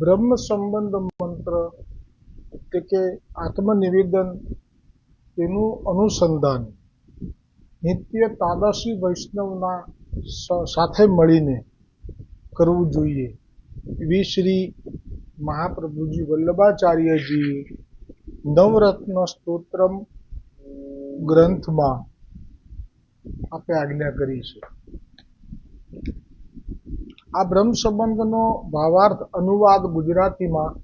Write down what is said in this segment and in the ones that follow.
બ્રહ્મ સંબંધ મંત્ર એટલે કે આત્મનિવેદન, તેનું અનુસંધાન નિત્ય તાદશી વૈષ્ણવના સાથે મળીને કરવું જોઈએ એવી શ્રી મહાપ્રભુજી વલ્લભાચાર્યજીએ નવરત્ન સ્તોત્રમ ગ્રંથમાં આપે આજ્ઞા કરી છે. આ બ્રહ્મ સંબંધનો ભાવાર્થ અનુવાદ ગુજરાતીમાં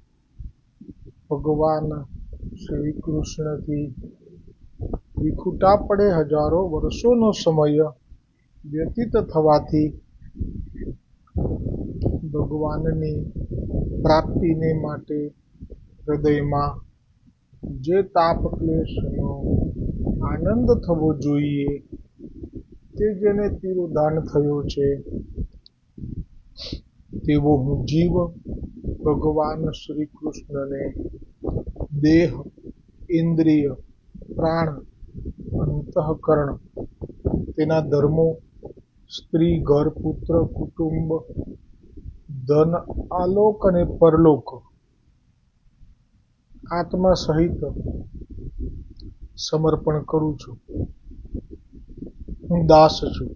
ભગવાન શ્રી કૃષ્ણથી વિખૂટા પડે હજારો વર્ષોનો સમય વ્યતીત થવાથી ભગવાનની પ્રાપ્તિને માટે હૃદયમાં જે તાપ ક્લેશનો આનંદ થવો જોઈએ તે જેને તિરોધાન થયો છે તેવો હું જીવ ભગવાન શ્રી કૃષ્ણને દેહ, ઇન્દ્રિય, પ્રાણ, અંતઃકરણ, તેના ધર્મો, સ્ત્રી, ઘર, પુત્ર, કુટુંબ, ધન, આલોક અને પરલોક આત્મા સહિત સમર્પણ કરું છું. હું દાસ છું.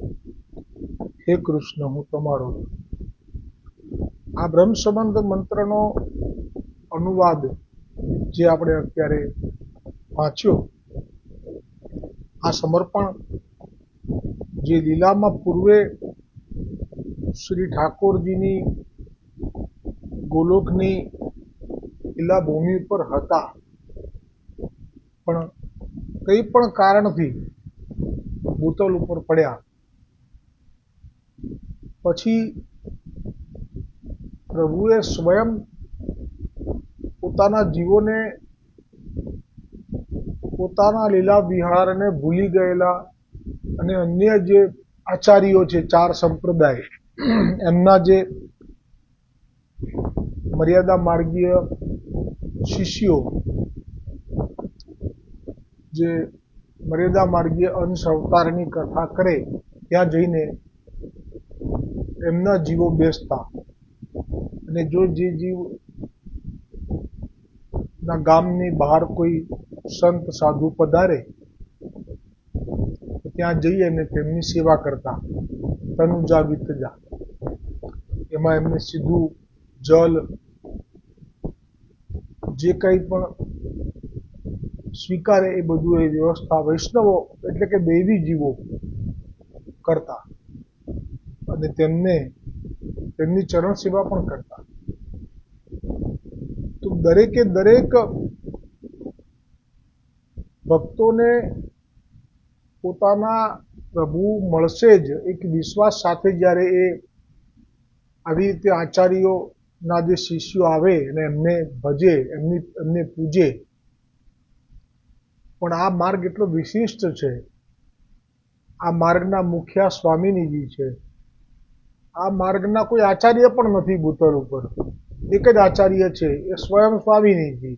હે કૃષ્ણ, હું તમારો છું. આ બ્રહ્મ સંબંધ મંત્રનો અનુવાદ જે આપણે અત્યારે વાંચ્યો, આ સમર્પણ જે લીલામાં પૂર્વે શ્રી ઠાકોરજીની ગોલોકની લીલા ભૂમિ પર હતા, પણ કઈ પણ કારણથી ભૂતલ ઉપર પડ્યા, પછી પ્રભુએ સ્વયં પોતાના જીવોને પોતાના લીલા વિહારને ભૂલી ગયેલા અને અન્ય જે આચાર્યો છે, ચાર સંપ્રદાય, એમના જે મર્યાદા માર્ગીય શિષ્યો, જે મર્યાદા માર્ગીય અંશ અવતારની કથા કરે ત્યાં જઈને એમના જીવો બેસતા, અને જો જે જીવ ના ગામની બહાર કોઈ સંત સાધુ પધારે ત્યાં જઈ અને તેમની સેવા કરતા. તનુજા વિતજા, એમાં એમને સીધું જલ જે કંઈ પણ સ્વીકારે એ બધું એ વ્યવસ્થા વૈષ્ણવો એટલે કે દૈવી જીવો કરતા, અને તેમની ચરણ સેવા પણ કરતા. તો દરેકે દરેક ભક્તોને પોતાના પ્રભુ મળશે જ એક વિશ્વાસ સાથે જ્યારે એ આવી રીતે આચાર્યોના જે શિષ્યો આવે અને એમને ભજે, એમને પૂજે. પણ આ માર્ગ એટલો વિશિષ્ટ છે. આ માર્ગના મુખ્ય સ્વામિનીજી છે. આ માર્ગના કોઈ આચાર્ય પણ નથી ભૂતલ ઉપર. એક જ આચાર્ય છે, એ સ્વયં સ્વામિનીજી,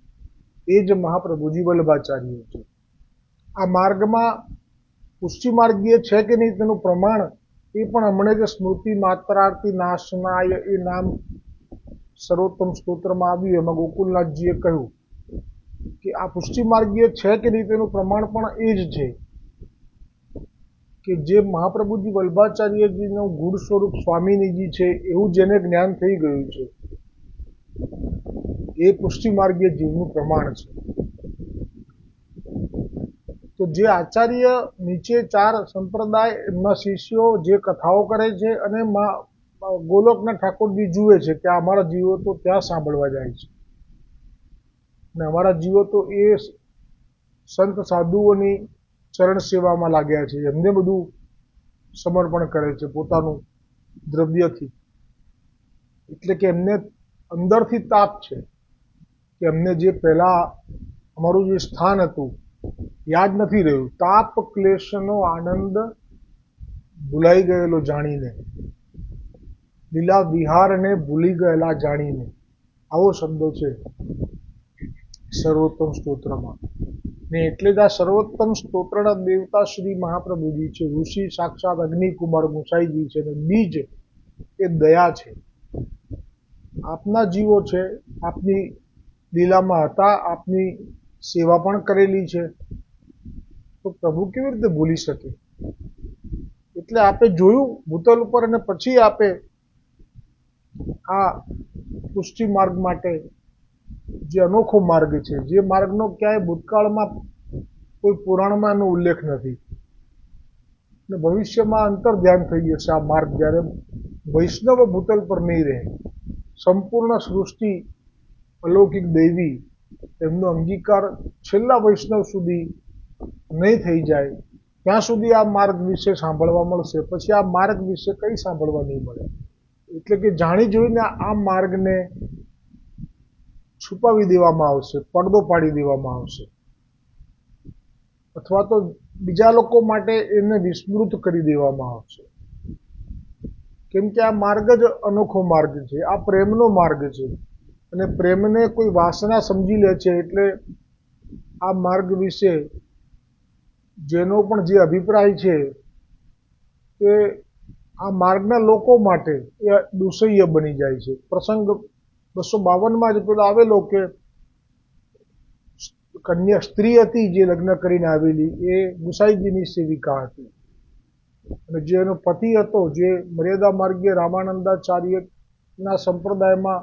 એ જ મહાપ્રભુજી વલ્લભાચાર્ય છે. આ માર્ગમાં પુષ્ટિ માર્ગીય છે કે નહીં તેનું પ્રમાણ એ પણ હમણાં જ સ્મૃતિ માત્રાર્થી નાશનાય એ નામ સર્વોત્તમ સ્તોત્રમાં આવ્યું, એમાં ગોકુલનાથજીએ કહ્યું કે આ પુષ્ટિ માર્ગીય છે કે નહીં તેનું પ્રમાણ પણ એ જ છે કે જે મહાપ્રભુજી વલ્લભાચાર્યજીનું ગુણ સ્વરૂપ સ્વામિનીજી છે એવું જેને જ્ઞાન થઈ ગયું છે, એ પુષ્ટિ માર્ગીય જીવનું પ્રમાણ છે. તો જે આચાર્ય નીચે ચાર સંપ્રદાય એમના શિષ્યો જે કથાઓ કરે છે અને ગોલોકના ઠાકોરજી જુએ છે કે અમારા જીવો તો ત્યાં સાંભળવા જાય છે, અને અમારા જીવો તો એ સંત સાધુઓની ચરણ સેવામાં લાગ્યા છે, એમને બધું સમર્પણ કરે છે પોતાનું દ્રવ્યથી. એટલે કે એમને અંદરથી તાપ છે કે એમને જે પહેલા અમારું જે સ્થાન હતું યાદ નથી રહ્યું. તાપ ક્લેશનો આનંદ ભૂલાઈ ગયેલો જાણીને, લીલા વિહારને ભૂલી ગયેલા જાણીને, આવો શબ્દ છે સર્વોત્તમ સ્તોત્રમાં. ને એટલે જ આ સર્વોત્તમ સ્તોત્રના દેવતા શ્રી મહાપ્રભુજી છે, ઋષિ સાક્ષાત અગ્નિકુમાર ગુસાઈજી છે, અને બીજ એ દયા છે. આપના જીવો છે, આપની લીલામાં હતા, આપની સેવા પણ કરેલી છે, તો પ્રભુ કેવી રીતે ભૂલી શકે? એટલે આપે જોયું ભૂતલ ઉપર અને પછી આપે આ પુષ્ટિ માર્ગ માટે જે અનોખો માર્ગ છે, જે માર્ગનો ક્યાંય ભૂતકાળમાં કોઈ પુરાણમાં એનો ઉલ્લેખ નથી ને ભવિષ્યમાં અંતર ધ્યાન થઈ જશે આ માર્ગ જ્યારે વૈષ્ણવ ભૂતલ પર નહીં રહે, સંપૂર્ણ સૃષ્ટિ અલૌકિક દૈવી એમનો અંગીકાર છેલ્લા વૈષ્ણવ સુધી નહીં થઈ જાય ત્યાં સુધી આ માર્ગ વિશે સાંભળવા મળશે, પછી આ માર્ગ વિશે કંઈ સાંભળવા નહીં મળે. એટલે કે જાણી જોઈને આ માર્ગને છુપાવી દેવામાં આવશે, પડદો પાડી દેવામાં આવશે, અથવા તો બીજા લોકો માટે એને વિસ્મૃત કરી દેવામાં આવશે. કેમ કે આ માર્ગ જ અનોખો માર્ગ છે, આ પ્રેમનો માર્ગ છે અને પ્રેમને કોઈ વાસના સમજી લે છે. એટલે આ માર્ગ વિશે જેનો પણ જે અભિપ્રાય છે તે આ માર્ગના લોકો માટે એ દુસહ્ય બની જાય છે. પ્રસંગ 252 જ પેલો આવેલો કે કન્યા સ્ત્રી હતી જે લગ્ન કરીને આવેલી, એ ગુસાઈજીની સેવિકા હતી અને જે એનો પતિ હતો જે મર્યાદા માર્ગીય રામાનંદાચાર્યના સંપ્રદાયમાં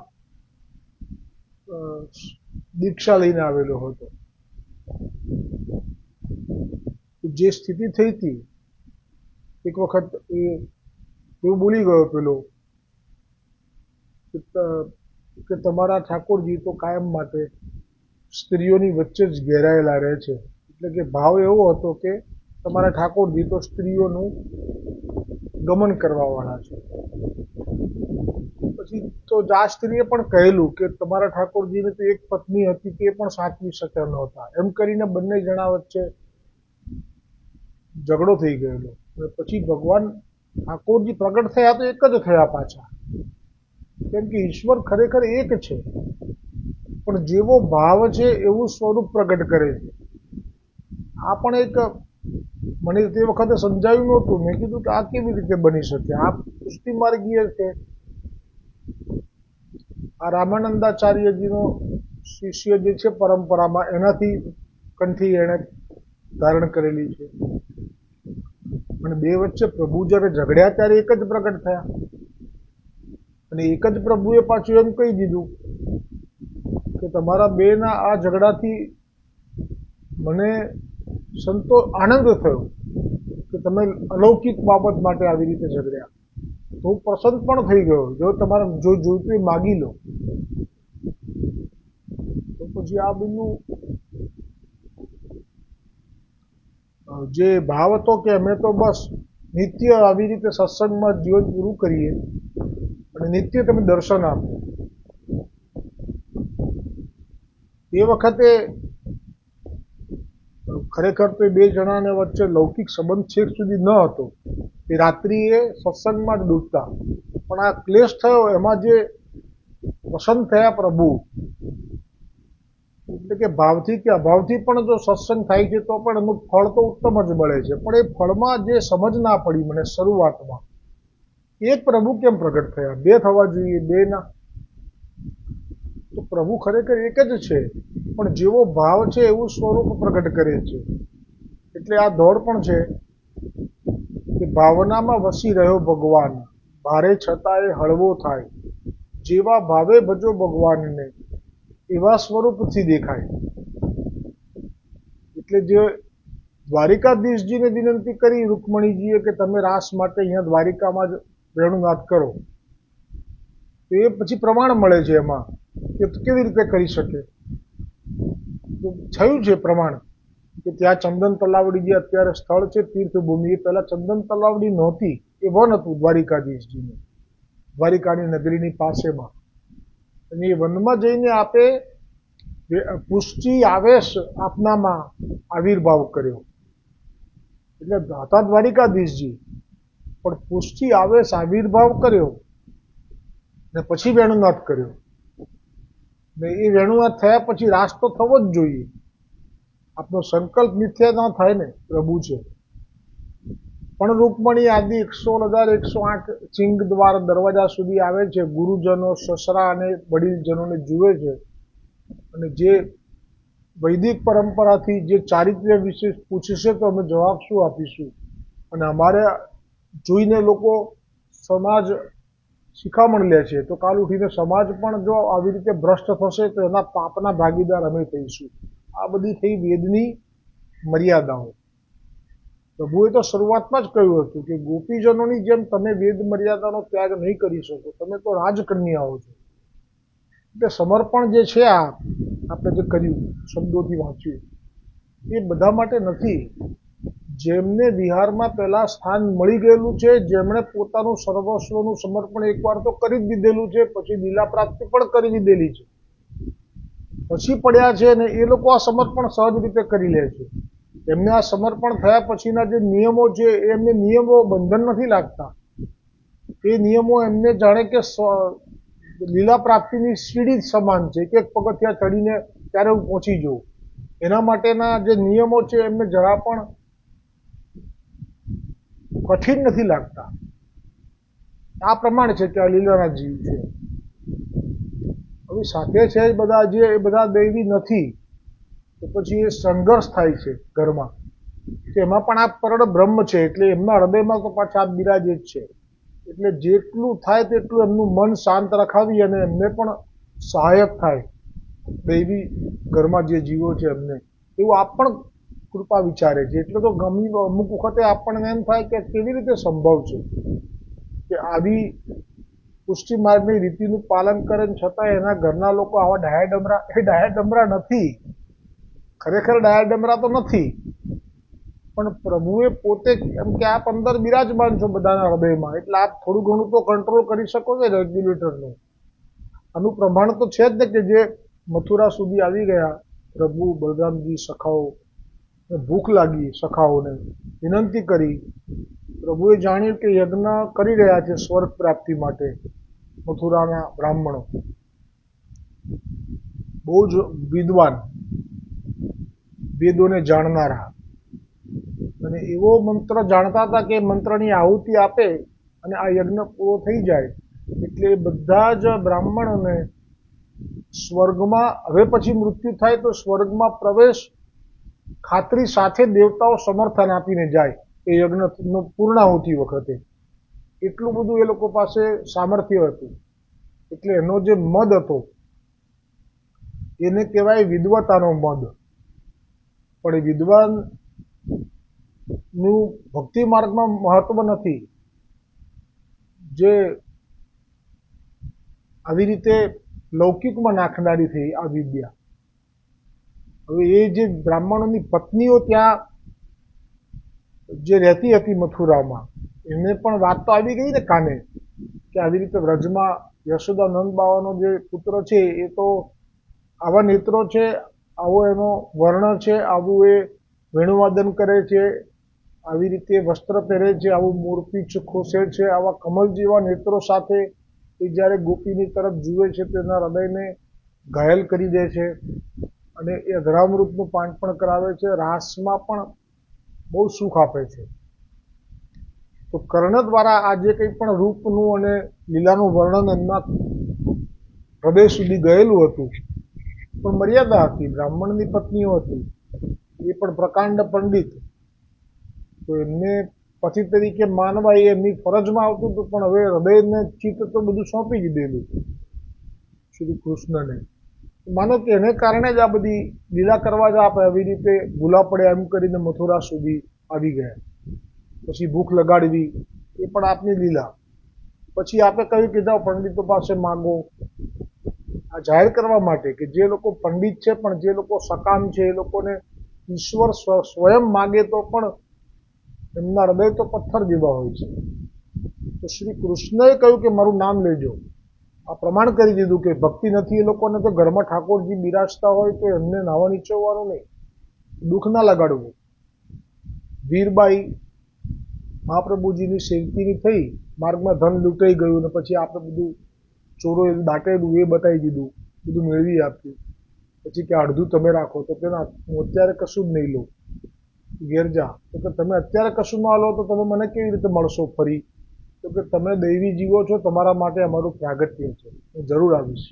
દીક્ષા લઈને આવેલો હતો. જે સ્થિતિ થઈ હતી, એક વખત એવું બોલી ગયો પેલો કે તમારા ઠાકોરજી તો કાયમ માટે સ્ત્રીઓની વચ્ચે જ ઘેરાયેલા રહે છે. એટલે કે ભાવ એવો હતો કે તમારા ઠાકોરજી તો સ્ત્રીઓનું ગમન કરવાવાળા છે. પછી તો આ સ્ત્રીએ પણ કહેલું કે તમારા ઠાકોરજીને તો એક પત્ની હતી તે પણ સાચવી શક્યા નહોતા. એમ કરીને બંને જણા વચ્ચે ઝઘડો થઈ ગયેલો. પછી ભગવાન ઠાકોરજી પ્રગટ થયા તો એક જ થયા પાછા, કેમ કે ઈશ્વર ખરેખર એક છે, પણ જેવો ભાવ છે એવું સ્વરૂપ પ્રગટ કરે છે. આ પણ એક મને તે વખતે સમજાયું નહોતું. મેં કીધું કે આ કેવી રીતે બની શકે? આ પુષ્ટિ માર્ગીય છે, આ રામાનંદાચાર્યજીનો શિષ્ય જે છે પરંપરામાં એનાથી કંઠી એણે ધારણ કરેલી છે. અને બે વચ્ચે પ્રભુ જ્યારે ઝઘડ્યા ત્યારે એક જ પ્રગટ થયા અને એક જ પ્રભુએ પાછું એમ કહી દીધું કે તમારા બેના આ ઝઘડાથી મને આનંદ થયો કે તમે અલૌકિક બાબત માટે આવી રીતે ઝઘડ્યા, તો હું પ્રસન્ન પણ થઈ ગયો. જો તમારે જો જોઈતું એ માગી લો. તો પછી આ બધું જે ભાવ હતો કે અમે તો બસ નિત્ય આવી રીતે સત્સંગમાં જીવન પૂરું કરીએ અને નિત્ય તમે દર્શન આપો. એ વખતે ખરેખર તો બે જણાને વચ્ચે લૌકિક સંબંધ છેક સુધી ન હતો. એ રાત્રિએ સત્સંગમાં જ ડૂબતા, પણ આ ક્લેશ થયો એમાં જે પ્રસન્ન થયા પ્રભુ, એટલે કે ભાવથી કે અભાવથી પણ જો સત્સંગ થાય છે તો પણ એનું ફળ તો ઉત્તમ જ મળે છે. પણ એ ફળમાં જે સમજ ના પડી મને શરૂઆતમાં, એક પ્રભુ કેમ પ્રગટ થયા? બે થવા જોઈએ, બે ના. તો પ્રભુ ખરેખર એક જ છે, પણ જેવો ભાવ છે એવું સ્વરૂપ પ્રગટ કરે છે. એટલે આ દોડ પણ છે કે ભાવનામાં વસી રહ્યો ભગવાન, ભારે છતાં એ હળવો થાય, જેવા ભાવે ભજો ભગવાનને એવા સ્વરૂપથી દેખાય. એટલે જે દ્વારિકાધીશજીને વિનંતી કરી રૂકમણીજીએ કે તમે રાસ માટે અહીંયા દ્વારિકામાં જ વેણુનાદ કરો, તો એ પછી પ્રમાણ મળે છે એમાં કે કેવી રીતે કરી શકે. તો થયું છે પ્રમાણ કે ત્યાં ચંદન તલાવડી જે અત્યારે સ્થળ છે તીર્થભૂમિ, એ પહેલા ચંદન તલાવડી નહોતી, એ વન હતું દ્વારિકાધીશજીનું, દ્વારિકાની નગરીની પાસેમાં. અને એ વનમાં જઈને આપે પુષ્ટિ આવેશ આપનામાં આવિર્ભાવ કર્યો. એટલે હતા દ્વારિકાધીશજી, પણ પુષ્ટિ આવેશ આવિર્ભાવ કર્યો ને પછી વેણુનાથ કર્યો. ને એ વેણુનાથ થયા પછી રાસ તો થવો જ જોઈએ. આપનો સંકલ્પ મિથ્યા ના થાય ને, પ્રભુ છે. પણ રૂકમણી આદિ 16,108 સિંહ દ્વાર દરવાજા સુધી આવે છે, ગુરુજનો, સસરા અને વડીલજનોને જુએ છે, અને જે વૈદિક પરંપરાથી જે ચારિત્ર્ય વિશે પૂછશે તો અમે જવાબ શું આપીશું? અને અમારે જોઈને લોકો સમાજ શિખામણ લે છે, તો કાલ ઉઠીને સમાજ પણ જો આવી રીતે ભ્રષ્ટ થશે તો એના પાપના ભાગીદાર અમે થઈશું. આ બધી થઈ વેદની મર્યાદાઓ. પ્રભુએ તો શરૂઆતમાં જ કહ્યું હતું કે ગોપીજનોની જેમ તમે વેદ મર્યાદાનો ત્યાગ નહીં કરી શકો, તમે તો રાજકન્યાઓ છો. એટલે સમર્પણ જે છે, આ આપણે જે કર્યું, શબ્દોથી વાંચ્યું, એ બધા માટે નથી. જેમને વિહારમાં પહેલા સ્થાન મળી ગયેલું છે, જેમણે પોતાનું સર્વસ્વનું સમર્પણ એકવાર તો કરી જ દીધેલું છે, પછી લીલા પ્રાપ્તિ પણ કરી દીધેલી છે, પછી પડ્યા છે, ને એ લોકો આ સમર્પણ સહજ રીતે કરી લે છે. એમને આ સમર્પણ થયા પછીના જે નિયમો છે, એમને નિયમો બંધન નથી લાગતા. એ નિયમો એમને જાણે કે લીલા પ્રાપ્તિની સીડી સમાન છે, એક એક પગથિયા ચડીને ત્યારે હું પહોંચી જઉં. એના માટેના જે નિયમો છે એમને જરા પણ કઠિન નથી લાગતા. આ પ્રમાણે છે કે આ લીલાના જીવ છે. હવે સાથે છે બધા જે એ બધા દૈવી નથી, તો પછી એ સંઘર્ષ થાય છે ઘરમાં. એમાં પણ આ પરળ બ્રહ્મ છે, એટલે એમના હૃદયમાં તો પાછા આ બિરાજે જ છે. એટલે જેટલું થાય તેટલું એમનું મન શાંત રખાવી અને એમને પણ સહાયક થાય, દૈવી ઘરમાં જે જીવો છે એમને, એવું આપ પણ કૃપા વિચારે છે. એટલે તો અમુક વખતે આપણને એમ થાય કે કેવી રીતે સંભવ છે કે આવી પુષ્ટિ માર્ગની રીતિનું પાલન કરે છતાં એના ઘરના લોકો આવા ડાયાડમરા. એ ડાયાડમરા નથી, ખરેખર ડાયાડમરા તો નથી, પણ પ્રભુએ પોતે એમ કે આપ અંદર બિરાજમાન છો બધાના હૃદયમાં, એટલે આપ થોડું ઘણું તો કંટ્રોલ કરી શકો છો રેગ્યુલેટરનું. આનું પ્રમાણ તો છે જ ને કે જે મથુરા સુધી આવી ગયા પ્રભુ બલરામજી, સખાઓ, ભૂખ લાગી, સખાઓને વિનંતી કરી. પ્રભુએ જાણ્યું કે યજ્ઞ કરી રહ્યા છે સ્વર્ગ પ્રાપ્તિ માટે મથુરાના બ્રાહ્મણો, બહુ જ વિદ્વાન, વેદોને જાણનારા, અને એવો મંત્ર જાણતા હતા કે મંત્રની આહુતિ આપે અને આ યજ્ઞ પૂરો થઈ જાય એટલે બધા જ બ્રાહ્મણોને સ્વર્ગમાં, હવે પછી મૃત્યુ થાય તો સ્વર્ગમાં પ્રવેશ ખાતરી સાથે દેવતાઓ સમર્થન આપીને જાય એ યજ્ઞનો પૂર્ણાહુતિ વખતે. એટલું બધું એ લોકો પાસે સામર્થ્ય હતું. એટલે એનો જે મદ હતો એને કહેવાય વિદ્વતાનો મદ. પણ એ વિદ્વાન નું ભક્તિ માર્ગમાં મહત્વ નથી. જે આવી રીતે લૌકિકમાં નાખનારી થઈ આ વિદ્યા. હવે એ જે બ્રાહ્મણોની પત્નીઓ ત્યાં જે રહેતી હતી મથુરામાં, એમને પણ વાત તો આવી ગઈ ને કાને કે આવી રીતે વ્રજમાં યશોદાનંદ બાવાનો જે પુત્ર છે એ તો આવા નેત્રો છે, આવો એનો વર્ણ છે, આવું એ વેણુવાદન કરે છે, આવી રીતે વસ્ત્ર પહેરે છે, આવું મોરપીંછ ખોસે છે, આવા કમલ જેવા નેત્રો સાથે એ જ્યારે ગોપીની તરફ જુએ છે તો એના હૃદયને ઘાયલ કરી દે છે અને એ અઘરામૃતનું પાન પણ કરાવે છે, રાસમાં પણ બહુ સુખ આપે છે. તો કર્ણ દ્વારા આ જે કંઈ પણ રૂપનું અને લીલાનું વર્ણન એમના હૃદય સુધી ગયેલું હતું, પણ મર્યાદા હતી. બ્રાહ્મણની પત્નીઓ હતી, એ પણ પ્રકાંડ પંડિત, તો એમને પતિ તરીકે માનવા એ એમની ફરજમાં આવતું હતું, પણ હવે હૃદયને ચિત્ત તો બધું સોંપી દીધેલું શ્રી કૃષ્ણને. માનો કે એને કારણે જ આ બધી લીલા કરવા જ આપણે આવી રીતે ભૂલા પડ્યા એમ કરીને મથુરા સુધી આવી ગયા. પછી ભૂખ લગાડવી એ પણ આપની લીલા. પછી આપે કહ્યું કે જાઓ પંડિતો પાસે માગો, આ જાહેર કરવા માટે કે જે લોકો પંડિત છે પણ જે લોકો સકામ છે એ લોકોને ઈશ્વર સ્વયં માગે તો પણ એમના હૃદય તો પથ્થર જેવા હોય છે. તો શ્રી કૃષ્ણએ કહ્યું કે મારું નામ લેજો. આ પ્રમાણ કરી દીધું કે ભક્તિ નથી એ લોકોને તો ઘરમાં ઠાકોરજી બિરાજતા હોય તો એમને નાવા નીચવવાનું નહીં, દુઃખ ના લગાડવું. વીરબાઈ મહાપ્રભુજીની સેવકીની થઈ, માર્ગમાં ધન લૂંટાઈ ગયું ને પછી આપણે બધું ચોરો દાટેલું એ બતાવી દીધું, બધું મેળવી આપ્યું. પછી કે અડધું તમે રાખો, તો તેના હું અત્યારે કશું જ નહીં લઉં. ઘેર જા. તો કે તમે અત્યારે કશું ના લો તો તમે મને કેવી રીતે મળશો ફરી? તો કે તમે દૈવી જીવો છો, તમારા માટે અમારું પ્રાગટ્ય છે, હું જરૂર આવીશ.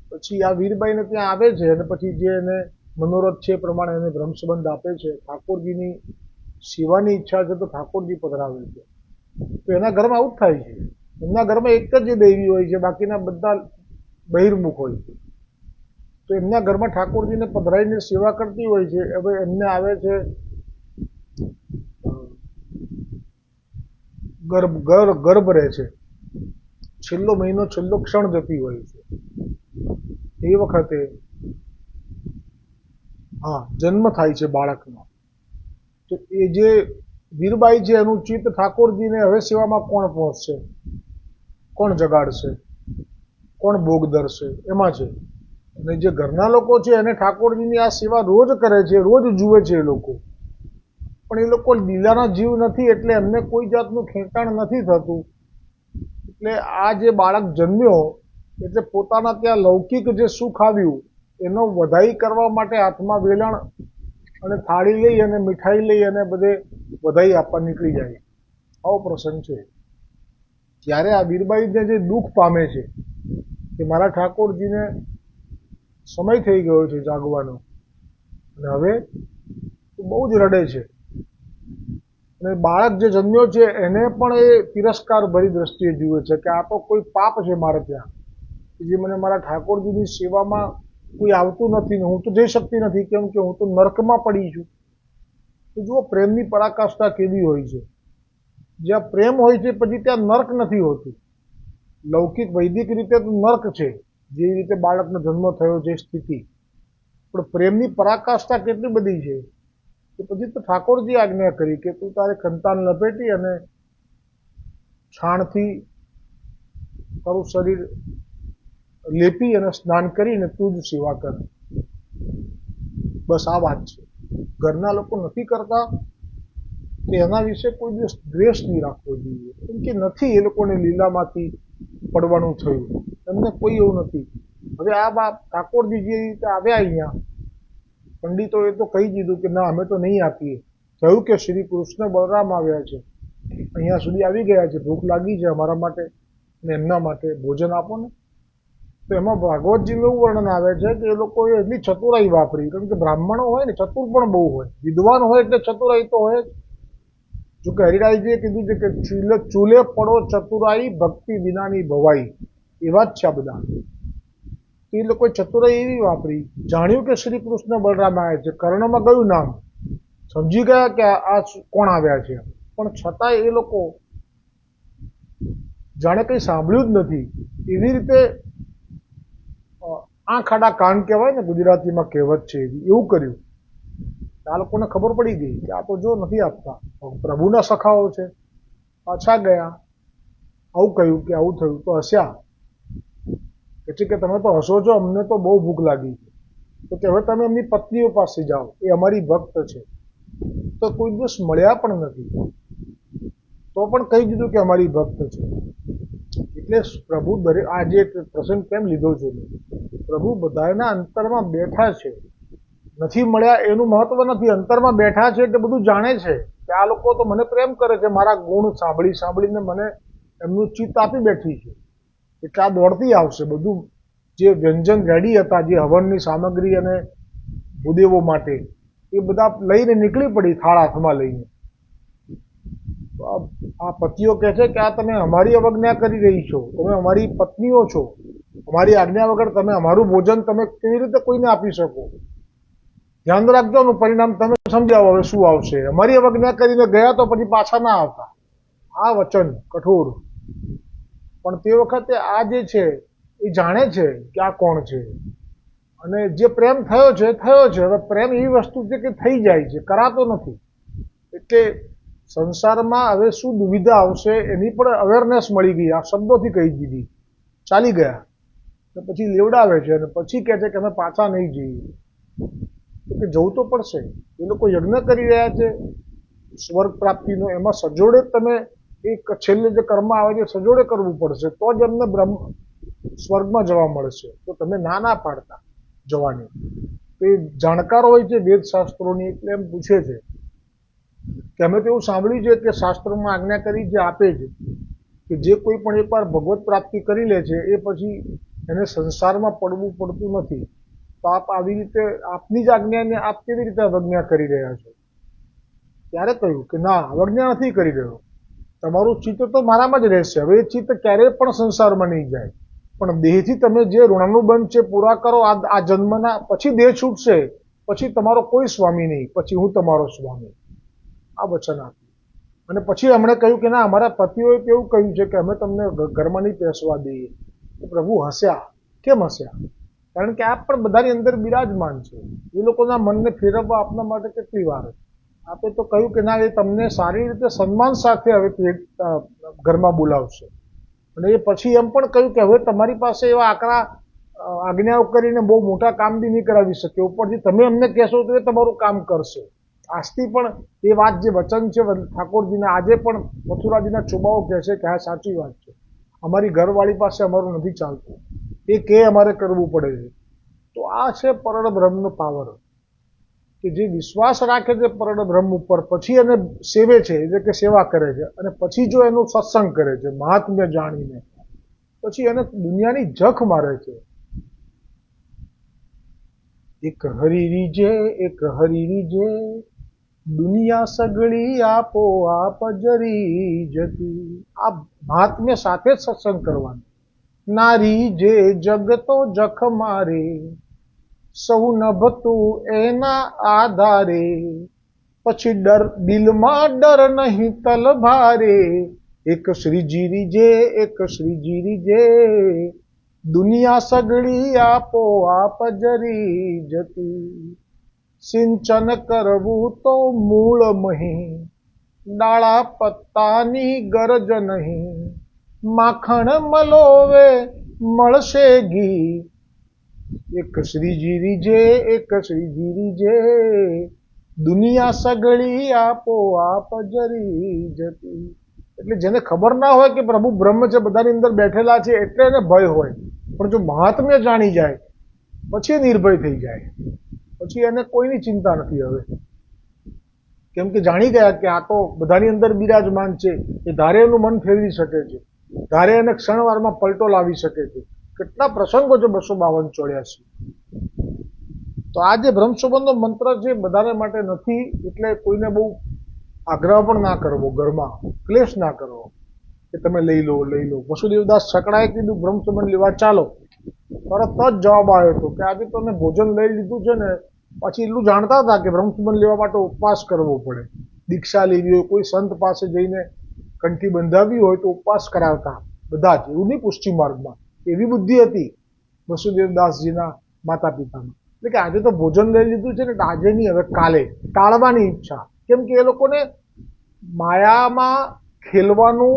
પછી આ વીરબાઈને ત્યાં આવે છે અને પછી જે એને મનોરથ છે એ પ્રમાણે એને બ્રહ્મસંબંધ આપે છે. ઠાકોરજીની સેવાની ઈચ્છા છે તો ઠાકોરજી પધરાવે છે. તો એના ઘરમાં આવું જ થાય છે. એમના ઘરમાં એક જ દેવી હોય છે, બાકીના બધા બહિર્મુખ હોય છે. તો એમના ઘરમાં ઠાકોરજીને પધરાઈને સેવા કરતી હોય છે. હવે એમને આવે છે ગર્ભ રહે છે, છેલ્લો મહિનો છેલ્લો ક્ષણ જતી હોય છે. એ વખતે જન્મ થાય છે બાળકનો. તો એ જે વીરબાઈ છે એનું ચિત્ત ઠાકોરજીને હવે સેવામાં કોણ પહોંચશે, કોણ જગાડશે, કોણ ભોગ ધરશે એમાં છે. અને જે ઘરના લોકો છે એને ઠાકોરજીની આ સેવા રોજ કરે છે, રોજ જુએ છે એ લોકો. પણ એ લોકો લીલાના જીવ નથી એટલે એમને કોઈ જાતનું ખેંચાણ નથી થતું. એટલે આ જે બાળક જન્મ્યો એટલે પોતાના ત્યાં લૌકિક જે સુખ આવ્યું એનો વધાઈ કરવા માટે હાથમાં વેલણ અને થાળી લઈ અને મીઠાઈ લઈ અને બધે વધાઈ આપવા નીકળી જાય. આવો પ્રસંગ છે. ત્યારે આ વીરબાઈને જે દુઃખ પામે છે કે મારા ઠાકોરજીને સમય થઈ ગયો છે જાગવાનો, અને હવે બહુ જ રડે છે. અને બાળક જે જન્મ્યો છે એને પણ એ તિરસ્કાર ભરી દ્રષ્ટિએ જુએ છે કે આ તો કોઈ પાપ છે મારે ત્યાં, જે મને મારા ઠાકોરજીની સેવામાં કોઈ આવતું નથી ને હું તો જઈ શકતી નથી, કેમ કે હું તો નર્કમાં પડી છું. તો જુઓ પ્રેમની પરાકાષ્ઠા કેવી હોય છે. જ્યાં પ્રેમ હોય છે પછી ત્યાં નર્ક નથી હોતું. લૌકિક વૈદિક રીતે તો નર્ક છે, જે રીતે બાળકનો જન્મ થયો છે સ્થિતિ. પણ પ્રેમની પરાકાષ્ઠા કેટલી બધી છે કે પછી તો ઠાકોરજી આજ્ઞા કરી કે તું તારે ખંતાન લપેટી અને છાણથી તારું શરીર લેપી અને સ્નાન કરીને તું જ સેવા કર. બસ આ વાત છે. ઘરના લોકો નથી કરતા તો એના વિશે કોઈ દિવસ દ્વેષ નહીં રાખવો જોઈએ, કેમ કે નથી એ લોકોને લીલામાંથી પડવાનું થયું, એમને કોઈ એવું નથી. હવે આ બાપ ઠાકોરજી જે રીતે આવ્યા અહીંયા, પંડિતોએ તો કહી દીધું કે ના અમે તો નહીં આપીએ. કહ્યું કે શ્રી કૃષ્ણ બલરામ આવ્યા છે, અહીંયા સુધી આવી ગયા છે, ભૂખ લાગી છે અમારા માટે અને એમના માટે ભોજન આપો ને. તો એમાં ભાગવતજીનું એવું વર્ણન આવે છે કે એ લોકોએ એટલી ચતુરાઈ વાપરી, કારણ કે બ્રાહ્મણો હોય ને ચતુર પણ બહુ હોય, વિદ્વાન હોય એટલે ચતુરાઈ તો હોય જ. જો કે હરિરાયજીએ કીધું છે કે ચૂલે પડો ચતુરાઈ ભક્તિ વિનાની ભવાઈ, એવા જ છે આ બધા. એ લોકોએ ચતુરાઈ એવી વાપરી, જાણ્યું કે શ્રી કૃષ્ણ બલરામ આવ્યા છે, કર્ણમાં કયું નામ સમજી ગયા કે આ કોણ આવ્યા છે, પણ છતાંય એ લોકો જાણે કંઈ સાંભળ્યું જ નથી એવી રીતે આંખ આડા કાન કહેવાય ને ગુજરાતીમાં કહેવત છે, એવું કર્યું. આ લોકોને ખબર પડી ગઈ કે આ તો જો નથી આપતા, પ્રભુના સખાઓ છે. પાછા ગયા, આવું કહ્યું કે આવું થયું તો હસ્યા. એટલે કે તમે તો હસો છો, અમને તો બહુ ભૂખ લાગી છે. તો કે હવે તમે એમની પત્નીઓ પાસે જાઓ, એ અમારી ભક્ત છે. તો કોઈ દિવસ મળ્યા પણ નથી, તો પણ કહી દીધું કે અમારી ભક્ત છે. એટલે પ્રભુ દરેક આ જે પ્રસંગ કેમ લીધો છે, પ્રભુ બધાના અંતરમાં બેઠા છે. નથી મળ્યા એનું મહત્વ નથી, અંતરમાં બેઠા છે એટલે બધું જાણે છે કે આ લોકો તો મને પ્રેમ કરે છે, મારા ગુણ સાંભળીને મને એમનું ચિત્ત આપી બેઠી છે, એટલે આ દોડતી આવશે. બધું જે વ્યંજન રેડી હતા, જે હવનની સામગ્રી અને ભૂદેવો માટે, એ બધા લઈને નીકળી પડી થાળ હાથમાં લઈને. આ પતિઓ કહે છે કે આ તમે અમારી અવજ્ઞા કરી રહી છો, તમે અમારી પત્નીઓ છો, અમારી આજ્ઞા વગર તમે અમારું ભોજન તમે કેવી રીતે કોઈને આપી શકો? ધ્યાન રાખજો, પરિણામ તમે સમજાવો હવે શું આવશે. અમારી અવજ્ઞા કરીને ગયા તો પછી પાછા ના આવતા. આ વચન કઠોર. પણ તે વખતે આ જે છે એ જાણે છે કે આ કોણ છે, અને જે પ્રેમ થયો છે થયો છે. હવે પ્રેમ એવી વસ્તુ છે કે થઈ જાય છે, કરાતો નથી. એટલે સંસારમાં હવે શું દુવિધા આવશે એની પણ અવેરનેસ મળી ગઈ, આ શબ્દોથી કહી દીધી, ચાલી ગયા. પછી લેવડાવે છે અને પછી કહે છે કે અમે પાછા નહીં જઈએ. કે જવું તો પડશે. એ લોકો યજ્ઞ કરી રહ્યા છે સ્વર્ગ પ્રાપ્તિનો, એમાં સજોડે તમે એક છેલ્લે જે કર્મ આવે છે સજોડે કરવું પડશે, તો જ એમને સ્વર્ગમાં જવા મળશે. તો તમે ના પાડતા જવાની. તો એ જાણકાર હોય છે વેદ શાસ્ત્રોની, એટલે એમ પૂછે છે કે અમે તો એવું સાંભળ્યું છે કે શાસ્ત્રોમાં આજ્ઞા કરી જે આપે છે કે જે કોઈ પણ એકવાર ભગવત પ્રાપ્તિ કરી લે છે એ પછી એને સંસારમાં પડવું પડતું નથી. તો આપ આવી રીતે આપની જ આજ્ઞાને આપ કેવી રીતે અવજ્ઞા કરી રહ્યા છો? ત્યારે કહ્યું કે ના, અવજ્ઞા નથી કરી રહ્યો, તમારું ચિત્ત તો મારામાં જ રહેશે. હવે એ ચિત્ત ક્યારેય પણ સંસારમાં નહીં જાય, પણ દેહથી તમે જે ઋણાનુબંધ છે પૂરા કરો આ જન્મના, પછી દેહ છૂટશે, પછી તમારો કોઈ સ્વામી નહીં, પછી હું તમારો સ્વામી. આ વચન આપ્યું. અને પછી એમણે કહ્યું કે ના, અમારા પતિઓએ કેવું કહ્યું છે કે અમે તમને ઘરમાં નહીં બેસવા દઈએ. તો પ્રભુ હસ્યા. કેમ હસ્યા? કારણ કે આપ પણ બધાની અંદર બિરાજમાન છે. એ લોકોના મનને ફેરવવા આપના માટે કેટલી વાર. આપે તો કહ્યું કે ના, એ તમને સારી રીતે સન્માન સાથે હવે ઘરમાં બોલાવશે. અને એ પછી એમ પણ કહ્યું કે હવે તમારી પાસે એવા આકરા આજ્ઞાઓ કરીને બહુ મોટા કામ બી નહીં કરાવી શકે, ઉપરથી તમે એમને કહેશો તો એ તમારું કામ કરશે. આજથી પણ એ વાત જે વચન છે ઠાકોરજીના, આજે પણ મથુરાજીના ચોબાઓ કહે છે કે હા, સાચી વાત છે. અમારી ઘરવાળી પાસે અમારું નથી ચાલતું, એ કે અમારે કરવું પડે છે. તો આ છે પરળ બ્રહ્મનો પાવર, કે જે વિશ્વાસ રાખે છે પરળ બ્રહ્મ ઉપર, પછી એને સેવે છે, એટલે કે સેવા કરે છે, અને પછી જો એનું સત્સંગ કરે છે મહાત્મ્ય જાણીને, પછી એને દુનિયાની જખ મારે છે. એક હરી રીજે, એક હરી રીજે, દુનિયા સગળી આપો આપ જરી જતી. આ મહાત્મ્ય સાથે જ સત્સંગ કરવાનો. નારી જે જગતો જખ મારે, સૌ નભતું એના આધારે, પછી દિલમાં ડર નહીં તલભારે. એક શ્રીજી રીજે, એક શ્રીજી રીજે, દુનિયા સગળી આપો આપ જરી જતી. સિંચન કરવું તો મૂળ મહી, ડાળા પત્તાની ગરજ નહીં. માખણ મલોવે મળશે ઘી, એક શ્રીજી રીજે, એક શ્રીજી રીજે, દુનિયા સગળી આપો આપ જરી જતી. એટલે જેને ખબર ના હોય કે પ્રભુ બ્રહ્મ છે, બધાની અંદર બેઠેલા છે, એટલે એને ભય હોય. પણ જો મહાત્મ્ય જાણી જાય પછી નિર્ભય થઈ જાય, પછી એને કોઈની ચિંતા નથી હવે. કેમ કે જાણી ગયા કે આ તો બધાની અંદર બિરાજમાન છે, એ ધારે એનું મન ફેરવી શકે છે, ધારે એને ક્ષણવારમાં પલટો લાવી શકે છે. કેટલા પ્રસંગો છે 252-84. તો આ જે બ્રહ્મસંબંધનો મંત્ર છે બધાને માટે નથી, એટલે કોઈને બહુ આગ્રહ પણ ના કરવો, ઘરમાં ક્લેશ ના કરવો કે તમે લઈ લો લઈ લો. વસુદેવદાસ છકડાએ કીધું બ્રહ્મસંબંધ લેવા ચાલો, તરત જ જવાબ આવ્યો હતો કે આજે તમે ભોજન લઈ લીધું છે ને, પછી એટલું જાણતા હતા કે બ્રહ્મસંબંધ લેવા માટે ઉપવાસ કરવો પડે, દીક્ષા લેવી હોય, કોઈ સંત પાસે જઈને કંઠી બંધાવી હોય તો ઉપવાસ કરાવતા બધા જ, એવું નહીં પુષ્ટિ માર્ગમાં. એવી બુદ્ધિ હતી વસુદેવદાસજીના માતા પિતામાં. એટલે કે આજે તો ભોજન લઈ લીધું છે ને, આજે નહીં, હવે કાલે, ટાળવાની ઈચ્છા. કેમ કે એ લોકોને માયામાં ખેલવાનું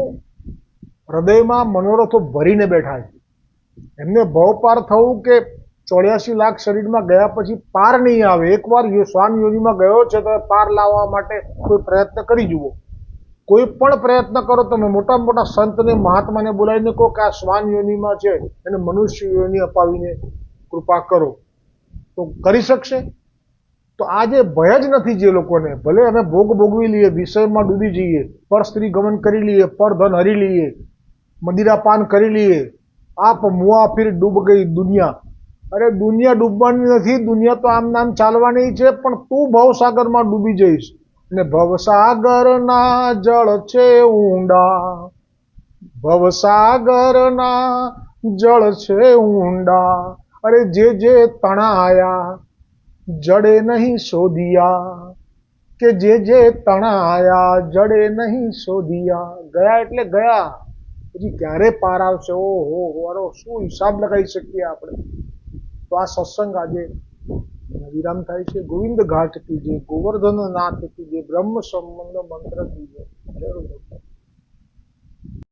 હૃદયમાં મનોરથો ભરીને બેઠા છે. એમને ભવ પાર થવું કે 84 લાખ શરીરમાં ગયા પછી પાર નહીં આવે. એકવાર શ્વાન યોનિમાં ગયો છે તો પાર લાવવા માટે કોઈ પ્રયત્ન કરી જુઓ. કોઈ પણ પ્રયત્ન કરો તમે, મોટા મોટા સંતને મહાત્માને બોલાવીને કહો કે આ શ્વાન યોનિમાં છે, એને મનુષ્ય યોનિ અપાવીને કૃપા કરો, તો કરી શકશે? તો આ જે ભય જ નથી જે લોકોને, ભલે અમે ભોગ ભોગવી લઈએ, વિષયમાં ડૂબી જઈએ, પર સ્ત્રી ગમન કરી લઈએ, પર ધન હરી લઈએ, મદિરાપાન કરી લઈએ, આપ મુઆ ફિર ડૂબ ગઈ દુનિયા. અરે દુનિયા ડૂબવાની નથી, દુનિયા તો આમ નામ ચાલવાની છે, પણ તું ભવસાગરમાં ડૂબી જઈશ. અને ભવસાગરના જળ છે ઊંડા, ભવસાગરના જળ છે ઊંડા. અરે જે જે તણાયા જડે નહીં શોધિયા, કે જે તણાયા જડે નહીં શોધિયા. ગયા એટલે ગયા, પછી ક્યારે પાર આવશે? ઓહો, શું હિસાબ લગાવી શકીએ આપણે? તો આ સત્સંગ આજે વિરામ થાય છે. ગોવિંદ ઘાટ કી જય, ગોવર્ધન નાથ કી જય, બ્રહ્મ સંબંધ મંત્ર કી જય.